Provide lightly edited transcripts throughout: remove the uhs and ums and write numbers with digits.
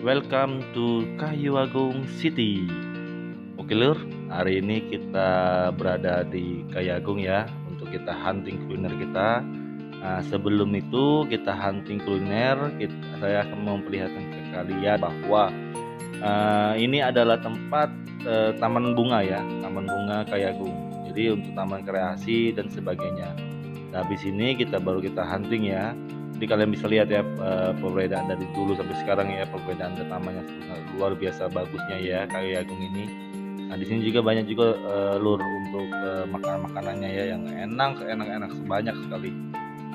Welcome to Kayu Agung City. Oke lur, hari ini kita berada di Kayu Agung ya, untuk kita hunting kuliner kita. Nah, sebelum itu kita hunting kuliner, saya akan memperlihatkan ke kalian bahwa ini adalah tempat taman bunga ya, taman bunga Kayu Agung. Jadi untuk taman kreasi dan sebagainya. Nah, habis ini kita hunting ya. Jadi kalian bisa lihat ya perbedaan dari dulu sampai sekarang ya, perbedaan tamannya luar biasa bagusnya ya Kayu Agung ini. Nah, di sini juga banyak juga lur untuk makanan-makanannya ya yang enak banyak sekali.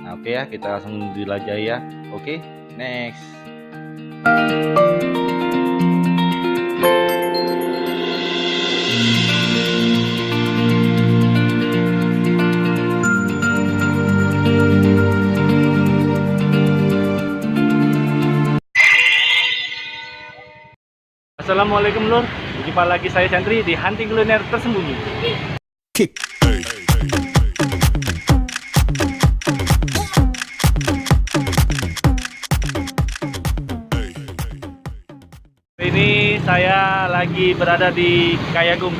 Nah, oke ya, kita langsung jelajah ya. Oke, next. Assalamualaikum lur, jumpa lagi saya Chandri di hunting kuliner tersembunyi. Ini saya lagi berada di Kayu Agung.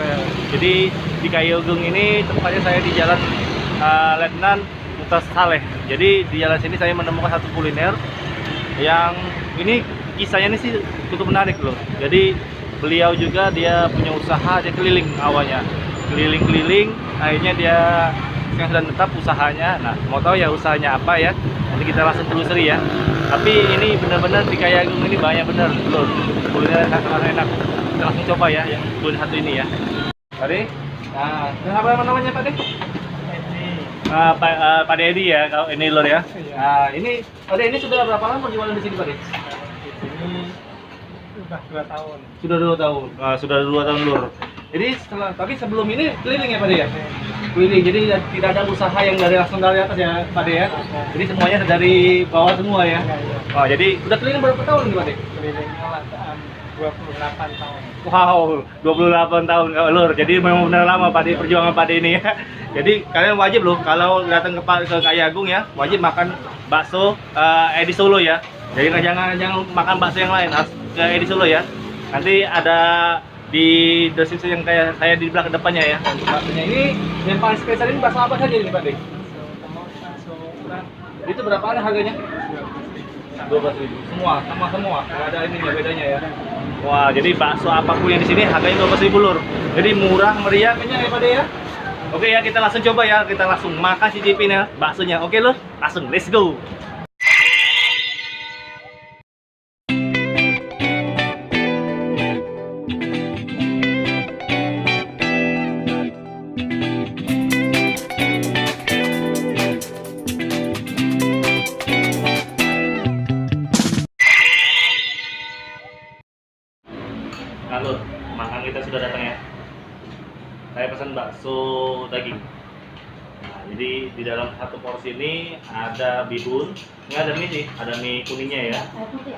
Jadi di Kayu Agung ini tempatnya saya di Jalan Letnan Mutas Saleh. Jadi di jalan sini saya menemukan satu kuliner yang ini kisahnya ini sih cukup menarik loh. Jadi beliau juga dia punya usaha, dia keliling awalnya, keliling-keliling, akhirnya dia sekarang sudah tetap usahanya. Nah, mau tahu ya usahanya apa ya? Nanti kita langsung telusuri ya. Tapi ini benar-benar di Kayu Agung ini banyak benar loh kuliner sangat enak. Kita langsung coba ya yang kuliner satu ini ya. Pak De, nah, apa namanya Pak De? Pak Dedi ya, kalau ini lor ya. Nah, ini Pak De, ini sudah berapa lama jualan di sini Pak De? Ini udah 2 tahun. Sudah 2 tahun. Sudah 2 tahun lur. Jadi tapi sebelum ini keliling ya Pak De ya? Keliling. Jadi tidak ada usaha yang langsung dari atas ya Pak De ya? Jadi semuanya dari bawah semua ya? Oh, jadi udah keliling berapa tahun nih Pak De? Kelilingnya 28 tahun. Wow, 28 tahun lur. Jadi memang benar lama Pak De perjuangan Pak De ini ya. Jadi kalian wajib loh kalau datang ke Kayu Agung ya, wajib makan bakso Edi Solo ya. Jadi jangan makan bakso yang lain, harus ke Edi Solo ya. Nanti ada di deskripsi yang kayak saya di belakang depannya ya. Untuk baksonya ini yang paling spesial ini bakso apa saja ini Pak De? Bakso ukuran Itu berapaan harganya? 12.000. Semua, sama semua. Nggak ada ini ya bedanya ya. Wah, jadi bakso apapun yang di sini harganya 12.000 lur. Jadi murah, meriah, kenyang ya Pak De ya. Oke ya, kita langsung coba ya, kita langsung makan cicipin ya baksonya. Oke lur, langsung let's go. Nah lur, makan kita sudah datang ya. Saya pesan bakso daging. Nah, jadi di dalam satu porsi ini ada bihun, nggak ada mie sih, ada mie kuningnya ya.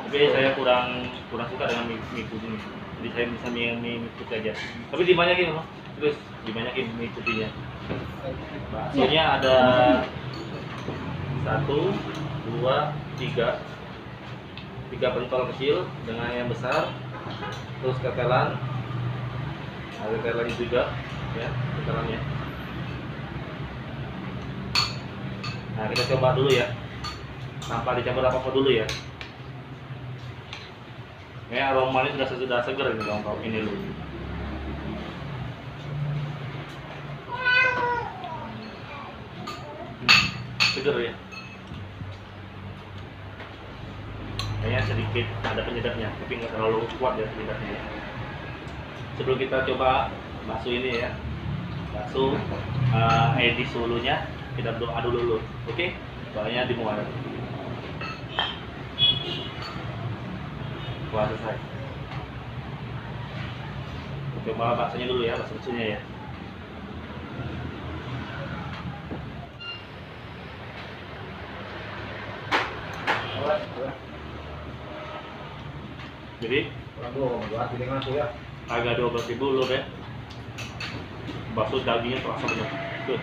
Tapi saya kurang suka dengan mie kuning. Jadi saya bisa mie putih aja. Tapi dibanyakin loh, terus dibanyakin mie putihnya. Baksonya ada 1, 2, 3 pentol kecil dengan yang besar, terus ketelan, ada ketelannya juga ya, ketelannya. Nah, kita coba dulu ya, tanpa dicampur apa-apa dulu ya. Aromanya sudah segar ini kawan-kawan ini dulu. Segar ya. Kayaknya sedikit ada penyedapnya, tapi nggak terlalu kuat ya penyedapnya. Sebelum kita coba bakso ini ya, bakso Edi Solonya, kita berdoa dulu, oke? Doanya dimulai. Wah, selesai. Coba baksonya dulu ya, baksonya ya. Jadi harga 12.000 loh deh. Bakso dagingnya terasa banyak. Tuh.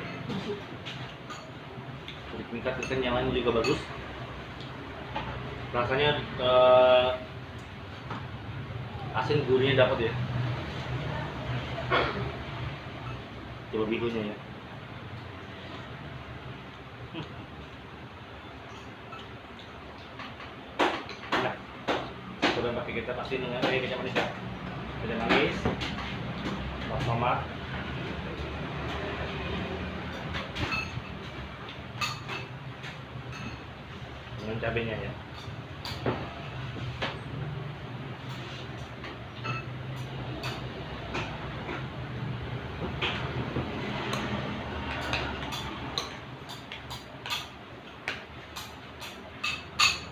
Tingkat kekenyalannya juga bagus. Rasanya Asin gurihnya dapat ya. Coba bihunnya ya. Nah, coba pakai kita pasti dengan kecap manis ya. Kecap manis, tomat, dengan cabenya ya.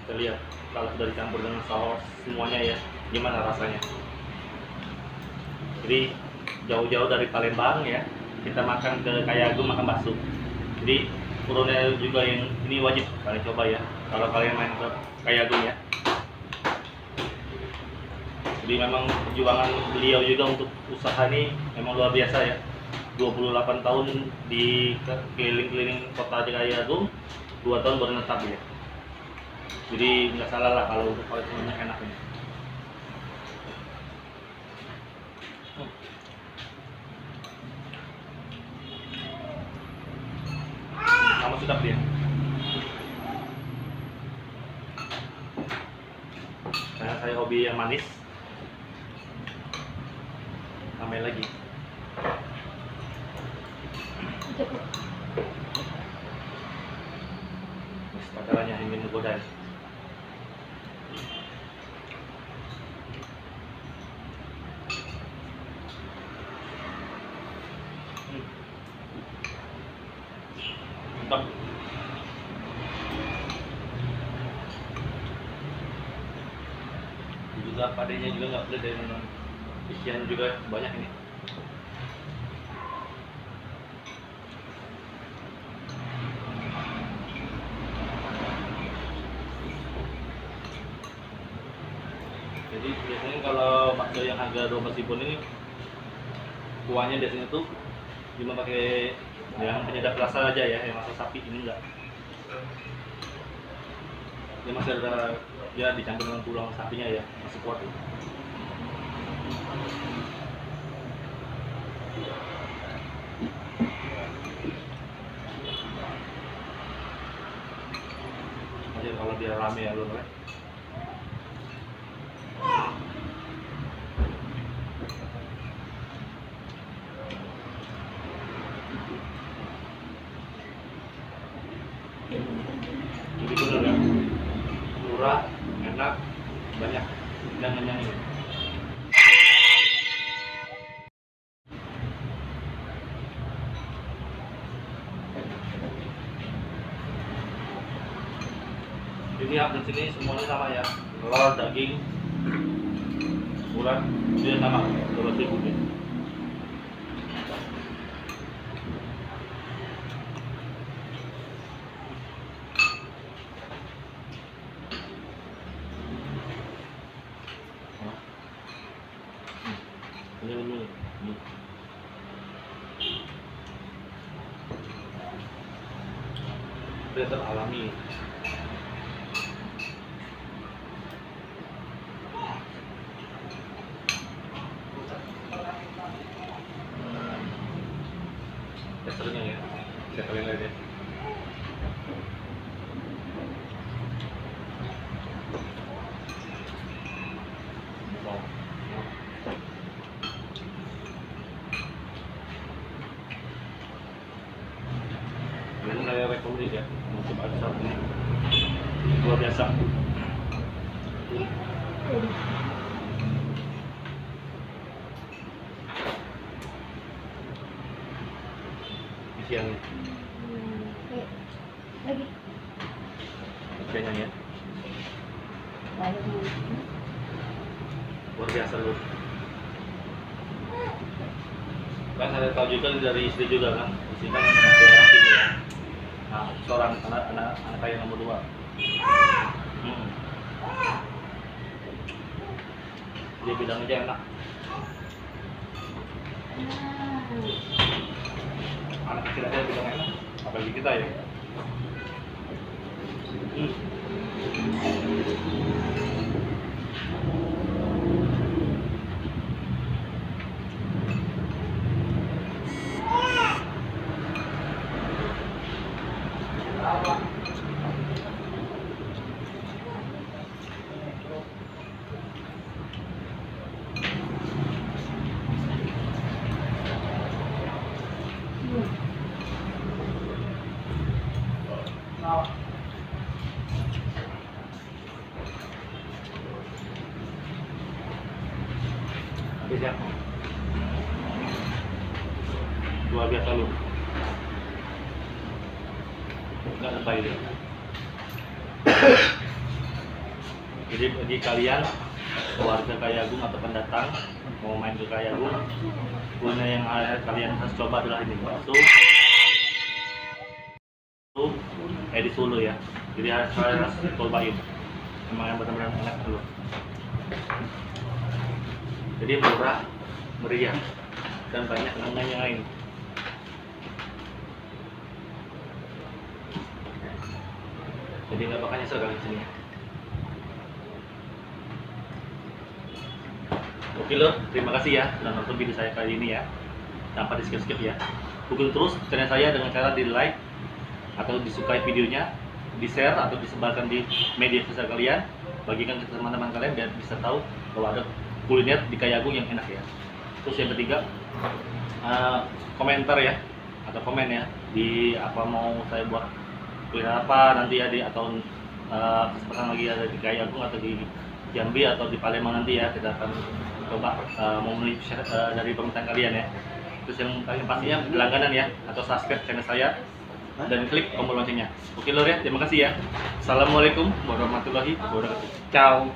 Kita lihat kalau sudah dicampur dengan saus semuanya ya, gimana rasanya. Jadi jauh-jauh dari Palembang ya, kita makan ke Kayagung makan bakso. Jadi personel juga yang ini wajib kalian coba ya kalau kalian main ke Kayagung ya. Jadi memang perjuangan beliau juga untuk usaha ini memang luar biasa ya. 28 tahun di keliling-keliling kota Kayagung, 2 tahun baru netap ya. Jadi nggak salah lah kalau untuk kualitasnya enak ini. Sama sedap dia. Karena saya hobi yang manis. Tambah lagi. Pacarannya ingin menggoda. Mantap. Juga padanya juga nggak pedas dan isian juga banyak ini. Jadi biasanya kalau bakso yang harga 12.000 ini kuahnya biasanya tuh cuma pakai yang penyedap rasa aja ya, yang rasa sapi. Ini enggak, dia masih ada, dia dicampur dengan tulang sapinya ya, masih kuat ya. Masih kalau dia rame ya lur ya. Jadi bener ya, murah, enak, banyak, dan ngenyangin. Jadi update sini semuanya sama ya, telur, daging, murah, dia sama, 12.000 ya. Ini. Dia alami. Teksturnya ya, saya kalian lihat ya. Ini saya rekomendasi ya, untuk ada saat ini luar biasa. Isian lagi isiannya ya, luar biasa loh. Kan saya tahu juga dari istri juga kan, istri kan ada orang sini ya. Nah, seorang anak saya nomor 2. Dia bilang aja enak. Anak kecil aja bilang enak, apalagi kita ya. Habis ya. Luar biasa lu. Nggak lebay dia. Jadi bagi kalian keluarga Kayagung atau pendatang mau main ke Kayagung, kuliner yang kalian harus coba adalah ini, bakso di Solo ya. Jadi kalian harus cobain. Emang yang benar-benar enak dulu. Jadi murah, meriah, dan banyak yang lain. Jadi nggak bakal nyesel kali sini. Oke lor, terima kasih ya sudah nonton video saya kali ini ya. Tanpa di skip ya. Dukung terus channel saya dengan cara di like atau disukai videonya, di share atau disebarkan di media sosial kalian, bagikan ke teman-teman kalian biar bisa tahu bahwa ada kuliner di Kayagung yang enak ya. Terus yang ketiga, komentar ya atau komen ya di apa mau saya buat kuliner apa nanti ya atau kesempatan lagi ada di Kayagung atau di Jambi atau di Palembang nanti ya, kita akan coba memenuhi dari permintaan kalian ya. Terus yang paling pastinya langganan ya atau subscribe channel saya dan klik tombol loncengnya. Oke lor ya, terima kasih ya. Assalamualaikum warahmatullahi wabarakatuh. Ciao.